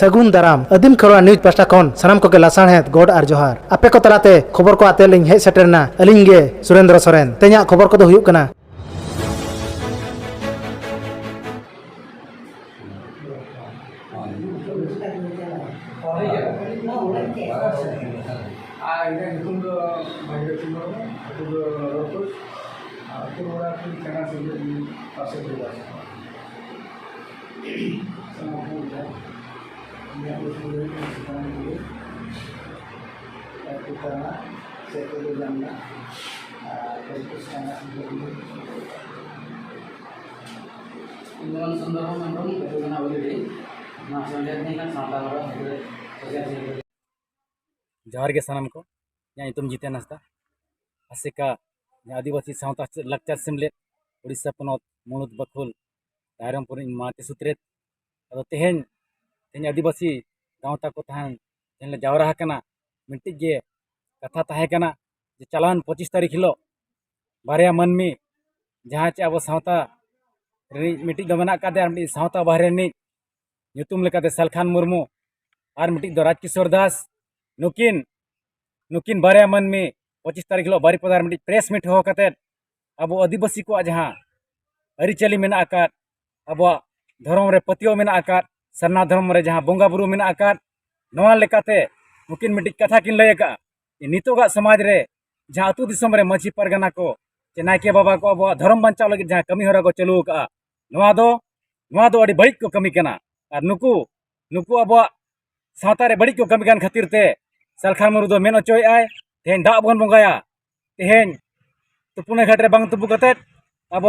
सगुन दाराम आदिम Kharwa news pasta खन सानाम को लासाणहेद गोड आर जोहार आपे को तलाते खबर को आते लिंग हे सेटरना अलिंग गे सुरेंद्र सोरेन ते냐 खबर को दो हुयुक कना जोहार के सानाम को तुम जीते नास्ता आसिका आदिवासी सावता लक्चर सेमलेद उड़ीसा पनत मुणुत बखुल दायरमपुर माते सुत्रेत तेहेन तेहेन आदिवासी गाँवता को तहन तेहेन जावरा हकना मिट्टी गे कथा तहे कना जे चलान 25 तारीख हिलो बारिया मनमी जहाँ चे अब सावता मिट्टी दो मेना कादे मिट्टी सावता बाहरे नि ᱧᱩᱛᱩᱢ ᱞᱮᱠᱟᱛᱮ ᱥᱟᱞᱠᱷᱟᱱ ᱢᱩᱨᱢᱩ ᱟᱨ ᱢᱤᱴᱤᱡ ᱫᱚ ᱨᱟᱡᱽᱠᱤᱥᱚᱨ ᱫᱟᱥ नुकिन बारे मनमी 25 तारीख हिलो बारीपदार मिट्टी प्रेस मीट हो कते अब आदिवासी को जहाँ अरिचाली मेना आकात अब धर्म रे पतियो मेना आकात सरना धर्म रे जहाँ बोंगा बुरु मेना आकात नवा लेकाते नुकिन मिट्टी कथा किन लय का नितोगा समाज रे जहाँ अतु दिसम रे माझी परगना को जे नायके बाबा को अब धर्म बंचाव लगी जहाँ कमी होरा को चलू का नवा दो अड़ी बड़िक को कमी कना और नुकु अब सावता रे बड़िक को कमी कान खातिर ते सलखान मुरु दो मेन अचोय आय तेहेन दा बन बंगाया तेहेन तुपुने घाट रे बांग तुपु कते अब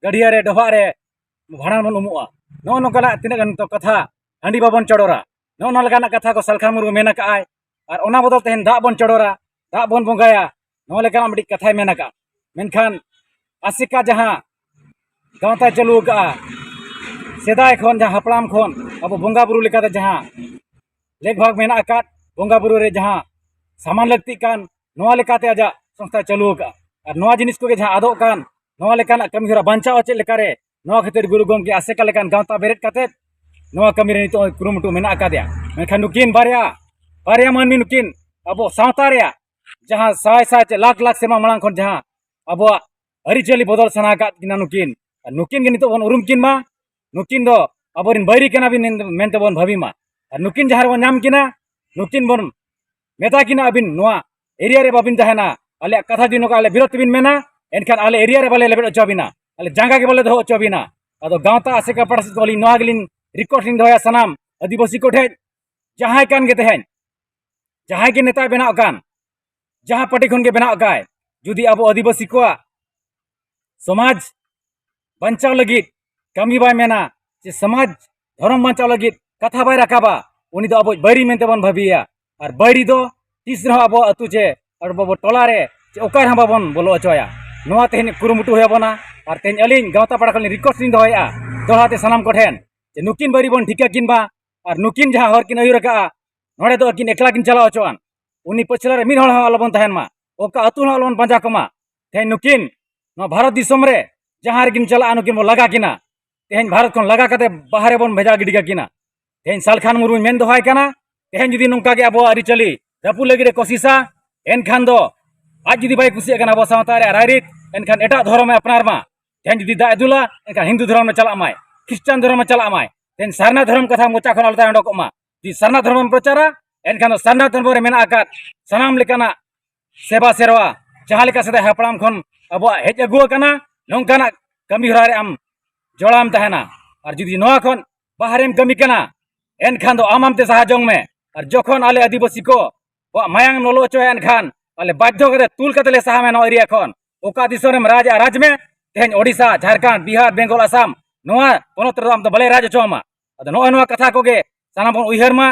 गड़िया रे डोबा रे भाड़ा बन उमुआ नो नोकला तिना गन तो कथा हांडी बाबन चडोरा नो नलगाना कथा को सलखान मुरु मेना का आय और ओना बदल तेहेन दा बन चडोरा दा बन बंगाया नो लेकाना मिडी कथा मेना का मेनखान आसिका जहां गांवता चलू का सेदाय खन जहां हपड़ाम खन अब बोंगा बुरु लेकाते जहां लेख भाग मेना आकात बोंगा बुरु रे जहां सामान लगती कान नोआ लेकाते आजा संस्था चलू का और नोआ जिनिस को जहां आदो कान नोआ लेकाना कमी होरा बांचाव चे लेकारे नोआ खातिर गुरु गोमके आसेका लेकान गांवता बेरेट काते नोआ कमी रे नितो कुरुमुटु मेना आकादिया मेनखान नुकिन बारिया मानमी नुकिन अब सावता रे जहां साय साय चे लाख लाख सेमा मलांग खन जहां अब अरिचली बदल सना का किना नुकिन के नितो बन उरुम किन मा नुकिन दो अबरिन बैरी केना बिन मेनते बन भाबी मा और नुकिन जहां बन नाम किना नुकिन बन मेता किना अबिन नोआ एरिया रे बाबिन तहना आले कथा दिनो का आले विरोध बिन मेना एनखान आले एरिया रे बाले लेबेट अचबिना आले जांगा के बाले दो अचबिना अदो गांवता आसेका पड़स गोली नोआ गलिन रिकॉर्डिंग दोया सनाम आदिवासी को ठे जहां कान के तहन जहां के नेता बेना कान जहां पार्टी खन के बेना काय जुदी अब आदिवासी को समाज बंचाव लगित कमी बाय मेना जे समाज धर्म बंचाव लगित कथा बाय रकाबा उनी दो अब बैरी मेनते बन भाबिया और बैरी दो तीस रहा अब अतु चे और बाबो टोला रे चे ओकार हम बाबन बोलो अचोया नोआ तेहन कुरुमुटु होया बना और तेहन अलिन गांवता पाड़ा खन रिकॉर्डिंग दोया दोहाते सनाम को ठेन जे नुकिन बैरी बन ठिका किन बा और नुकिन जहां हर किन अयुर का नोडे दो किन एकला किन चला अचोआन उनी पछला रे मिन हळ अलबन तहन मा ओका अतु अलबन पंजा कमा तेहन नुकिन नो भारत दिसम रे जहां रे किन चला नुकिन बो लगा किना तेहन भारत खन लगा कते बाहरे बन भेजा गिडिगा किना तेहन सालखान मुरु मेन दोहाय कना तेहन जुदी नोंका के अब अरिचली रपु लगी रे कोशिशा एनखान दो आज जुदी बाय कुसिया कना अब सावता रे रायरित एनखान एटा धर्म में अपनार मा तेहन जुदी दा दुला एनखान हिंदू धर्म में चला माय ख्रिस्टान धर्म में चला माय तेहन सरना धर्म कथा मोचा खन अलता अंडक मा जी सरना धर्म प्रचारा एनखान सरना धर्म रे मेना आकात सनाम लेकाना सेवा सेरवा जहां लेका सदा हपड़ाम खन अब हेज अगु कना नोंकाना कमी हरा रे आम जोड़ाम तहना और जुदी नोआ खन बाहरेम कमी कना एनखान दो आमाम ते सहा जोंग में और जखन आले आदिवासी को मायांग नलो चोय एनखान आले बाध्य करे तुल कतले सहा में नो एरिया खन ओका दिसोरेम राज में तेहन ओडिशा झारखंड बिहार बेंगल आसाम नोआ पोनत रे आम तो बले राज चोमा अद नोआ नोआ कथा कोगे सानाम बन उइहर मा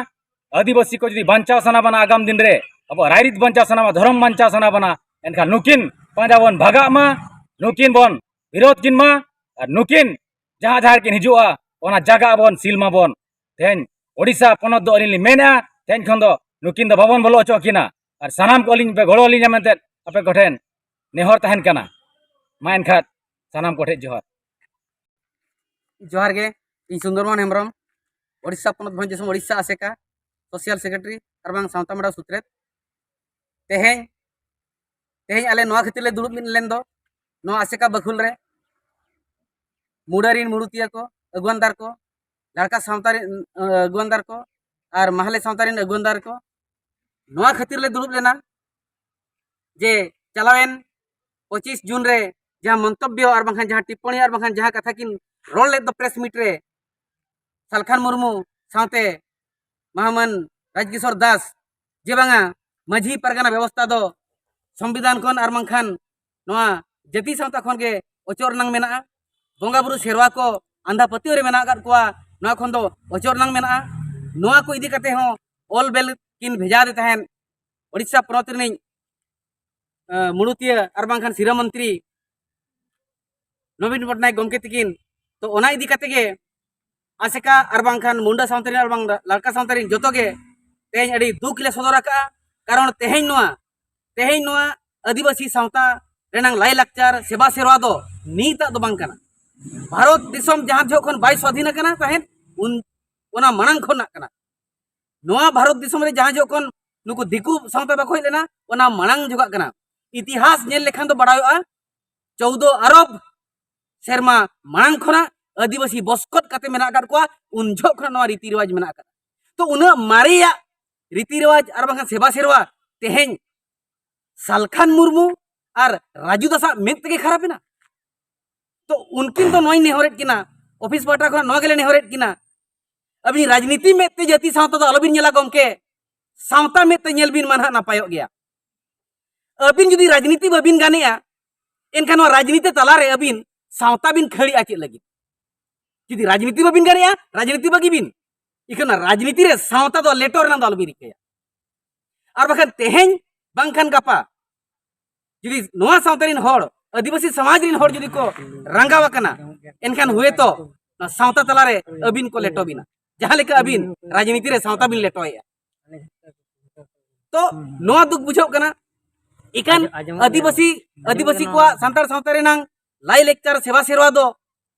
आदिवासी को जुदी बांचाव सना बना आगाम दिन रे अब रायरित बांचाव सना मा धर्म बांचाव सना बना एनखान नुकिन पांजा बन भागा मा नुकिन बन विरोध किन मा और नुकिन जहां जहां किन हिजुआ ओना जागा बन सिलमा बन तेहन ओडिशा पोनत दो अलिन मेना तेहन खन दो नुकिन दो भवन बोलो अचो किना और सानाम को अलिन पे गड़ो अलिन मेनते अपे कोठेन नेहर तहन कना मा एनखान सानाम कोठे जोहार जोहार गे इन सुंदरमन हेम्ब्रम ओडिशा पनत भंजसम ओडिशा आसेका सोशल सेक्रेटरी और बांग सावता मड़ा सुत्रेत तेहें तेहें आले नोआ खातिर ले दुड़ुब लेन दो नोआ आसेका बखुल रे मुडारिन मुड़ुतिया को अगुवानदार को लड़का सावतारी अगुवानदार को और महले सावतारिन अगुवानदार को नोआ खातिर ले दुड़ुब लेना जे चलावेन 25 जून रे जहाँ मंतव्य और बांखान जहाँ टिप्पणी और बांखान जहाँ कथा किन रोल ले दो प्रेस मीट रे सालखान मुर्मू सावते महामन राजकिशोर दास जे बांगा माझी परगना व्यवस्था दो संविधान खन और बांखान नोआ जाति सावता खन के ओचोर नांग मेना बोंगा बुरु सेरवा को आंधा पतियो रे मेना काट कोआ नोआ खन दो ओचोर नांग मेना नोआ को इदी कते हो ऑल बेल किन भेजा दे तहन ओडिशा पनत रिनिं मुड़ुतिया और बांखान सिरा मंत्री नवीन पटनायक गमके तकिन तो ओना इदी कते के आसेका और बांखान मुंडा सावतारी और बांग लड़का सावतारी जोतो के तेहें अड़ी दुख ले सदर का कारण तेहें नोआ आदिवासी सावता रेनांग लाई लाकचार सेवा सेरवा दो नीता दो बांग कना भारत दिसम जहां जोखन बाय स्वाधीन कना तहेन उन ओना मनांग खना कना नोआ भारत दिसम रे जहां जोखन नुकु दिकु सावता बाको हेज लेना ओना मनांग जुगा कना इतिहास नेल लेखान दो बड़ायोआ 14 अरब सेरमा मनांग खना आदिवासी बस्कत काते मेना काट कोआ उन जोखन नोआ रीति रिवाज मेना का तो उना मारिया रीति रिवाज और बांगा सेवा सेरवा तेहें सालखान मुर्मू और राजू दासा मेद तेगे खराब ना तो उनकिन तो नोई नेहरेट किना ऑफिस पाटा खना नोआ गेले नेहरेट किना अभी राजनीति में ते जाति सावता तो अलबिन नेला गमके सावता में ते नेल बिन मानहा नापायो गया अबिन जुदी राजनीति बाबिन गानेया एनखान नोआ राजनीति तलारे अबिन सावता बिन खड़ी आचे लगी जुदी राजनीति बाबिन गानेया राजनीति बागी बिन इखना राजनीति रे सावता तो लेटर ना दल बिरिके और बखन तेहें बांखान गापा जुदी नोआ सावतारिन होड़ आदिवासी समाज रिन होड़ जुदी को रंगावा कना एनखान हुए तो सावता तलारे अबिन को लेटो बिना जहां लेका अबिन राजनीति रे सावता बिन लेटोया तो नोआ दुख बुझो कना इकान आदिवासी को सांतार सावता रेनांग लाई लेक्चर सेवा सेरवा दो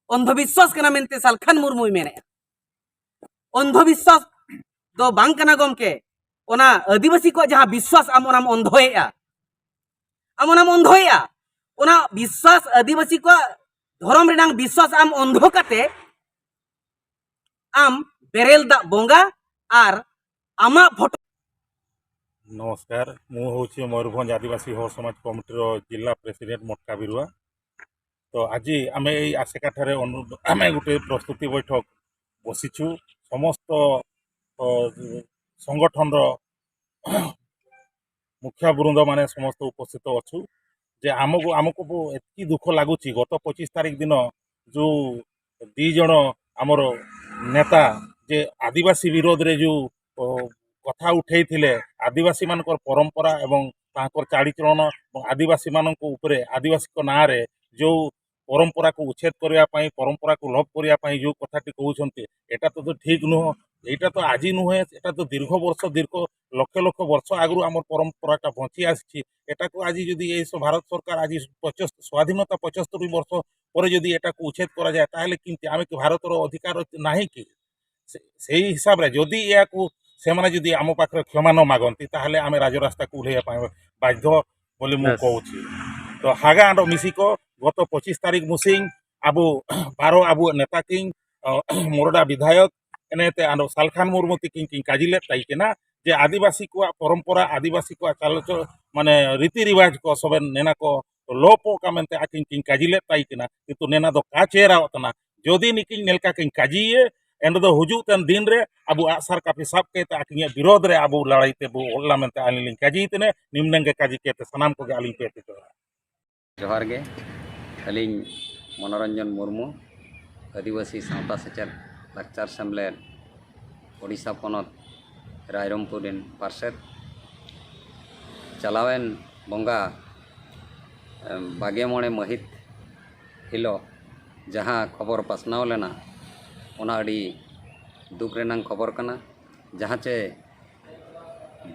अंधविश्वास कना मेनते सालखान मुर्मू मेने अंधविश्वास दो बांग कना गमके ओना आदिवासी को जहां विश्वास आम ओनाम अंधोएया ओना विश्वास आदिवासी को धर्म रेनांग विश्वास आम अंधो काते आम बेरेल दा बोंगा और आमा फोटो नमस्कार मु हूँ मयूरभंज आदिवासी हर समाज कमिटीर जिला प्रेसिडेंट मोटका बिरुआ तो आज आम आसेका आम गोटे प्रस्तुति बैठक बसीचु समस्त संगठन मुखिया वृंद माने समस्त उपस्थित अच्छु जे आमको एति दुख लगुच गत 25 तारीख दिन जो दीज आमर नेता जे आदिवासी विरोध रे जो कथा उठे आदिवासी मान परंपरा एवं चाड़ीचलन आदिवासी मान आदिवासी ना रे जो परंपरा को उच्छेद करने परंपरा को लोप करने जो कथाटी कहते एटा तो ठीक नुह एटा तो आज नुहे एटा तो दीर्घ वर्ष दीर्घ लक्ष लक्ष वर्ष आगु आम परंपराटा बंची आटा को आज जदि भारत सरकार आज स्वाधीनता 75 वर्ष पर जदि एटा को उच्छेद करा जाए ताहले किंतु आमे भारत अधिकार नहीं कि से हिसाब रे जदि या को से माने जदि आम पाखरे क्षमा न मागंती ताहले आमे राजरास्ता को उल्हेया बाध्य बोली मु कहूची तो हागा मिसिक गत 25 तारीख मुसिंग आबु 12 आबु नेता किंग मोरडा विधायक एनेते सालखान मुर्मू किंग काजिले ताइकेना जे आदिवासी को परंपरा आदिवासी को चाल माने रीति रिवाज को सब नेना को लोपो का मेनते आकिन किंग काजिले ताइकेना किंतु नेना दो का चेहरा होतना जदि निकिन नेलका किंग काजिए एंड दो हुजुतन दिन रे आबु आसार काफी सब केते आकिन विरोध रे आबु लड़ाईते बु ओल्ला मेनते आलिन काजितने निम्नंगे काजी केते सनाम को आलिन पेते तो जोहार गे अलिंग मनोरंजन मुर्मू आदिवासी सावता सेचेद लाकचार सेमलेद ओडिशा पनत रायरमपुर पार्षद चलावेन बंगा 22 महित हिलो जहाँ खबर पासनाव लेना ओना अड़ी दुख रेनांग खबर कना जहाँ चे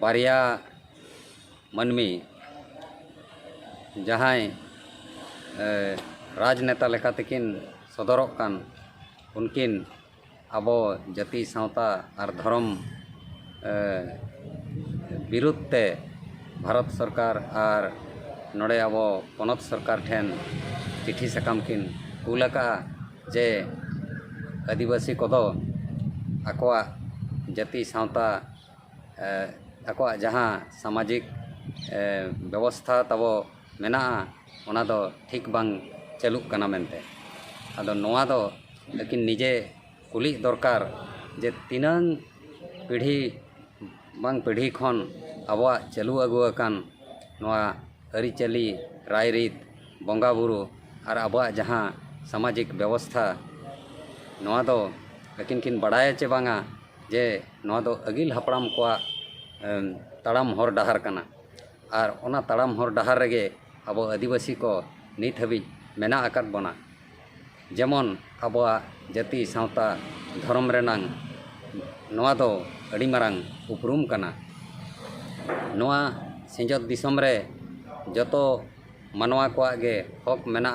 बारिया मनमी जहाँ राजनेता लेखा तकिन सदरक कान उनकिन ᱟᱵᱚ ᱡᱟᱹᱛᱤ ᱥᱟᱶᱛᱟ ᱟᱨ ᱫᱷᱚᱨᱚᱢ ᱵᱤᱨᱩᱫᱽ ᱛᱮ ᱵᱷᱟᱨᱚᱛ ᱥᱚᱨᱠᱟর ᱟᱨ ᱱᱚᱰᱮ ᱟᱵᱚ ᱯᱚᱱᱚᱛ ᱥᱚᱨᱠᱟর ᱴᱷᱮᱱ चिट्ठी साकाम किन कूल जे आदिवासी कोदो आकोआ जाति सावता आकोआ जहाँ सामाजिक व्यवस्था तबो मेना ओना दो ठीक बांग चलुक कना मेनते आदो नोआ दो लेकिन निजे कुली दरकार जे तीनांग पीढ़ी बांग पीढ़ी खन आबोआ चलु अगु अकान नोआ अरिचली रायरीत बंगा बुरु और आबोआ जहाँ सामाजिक व्यवस्था नोआ दो लेकिन किन बड़ाय चे बांगा जे नोआ दो अगिल हपड़ाम कोआ ताड़ाम हर डहार कना और ओना ताड़ाम हर डहार रेगे आबो आदिवासी को नित हबी मेना आकात बना जेमन आबोआ जाति सावता धर्म रेनांग नोआ दो अड़ी मारांग उपरूम कना नोआ सिंजत दिसम रे जतो मानवा कोआ गे हक मेना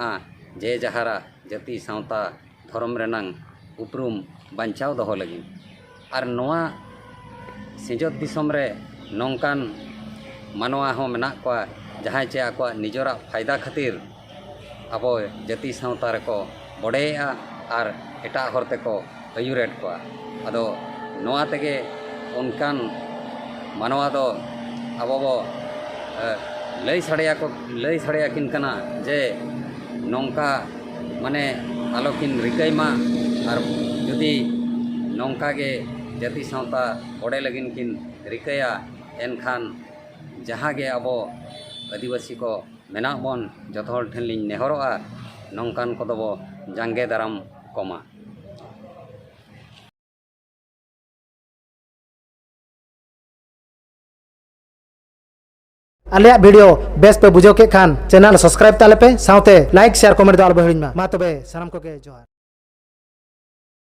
जे जहारा जाति सावता धर्म रेनांग उपरूम बांचाव दहो लगी और नोआ सिंजत दिसम रे नौकान मानवा हो मेना कोआ जहाँ चे आको निजरा फायदा खातिर अब जाति सावता रेको बड़ेया और एटा हरते को अयुरेट कोआ अदो नोआ तेगे उनकान मानवा दो अब लई सड़िया किन कना जे नौका माने आलोकिन रिकाईमा और जुदी नौका गे जाति सावता बड़े लगिन किन रिकाया एनखान जहाँ गे अब आदिवासी को मेना बन जत हर ठेन लिंग नेहरोआ नौकान को दबो जांगे दाराम कमा। आलिया वीडियो बेस पे बुझो के खान चैनल सब्सक्राइब ताले पे साउते लाइक शेयर कमेंट दाल बहिड़िन मा तबे सनम को के जोहार।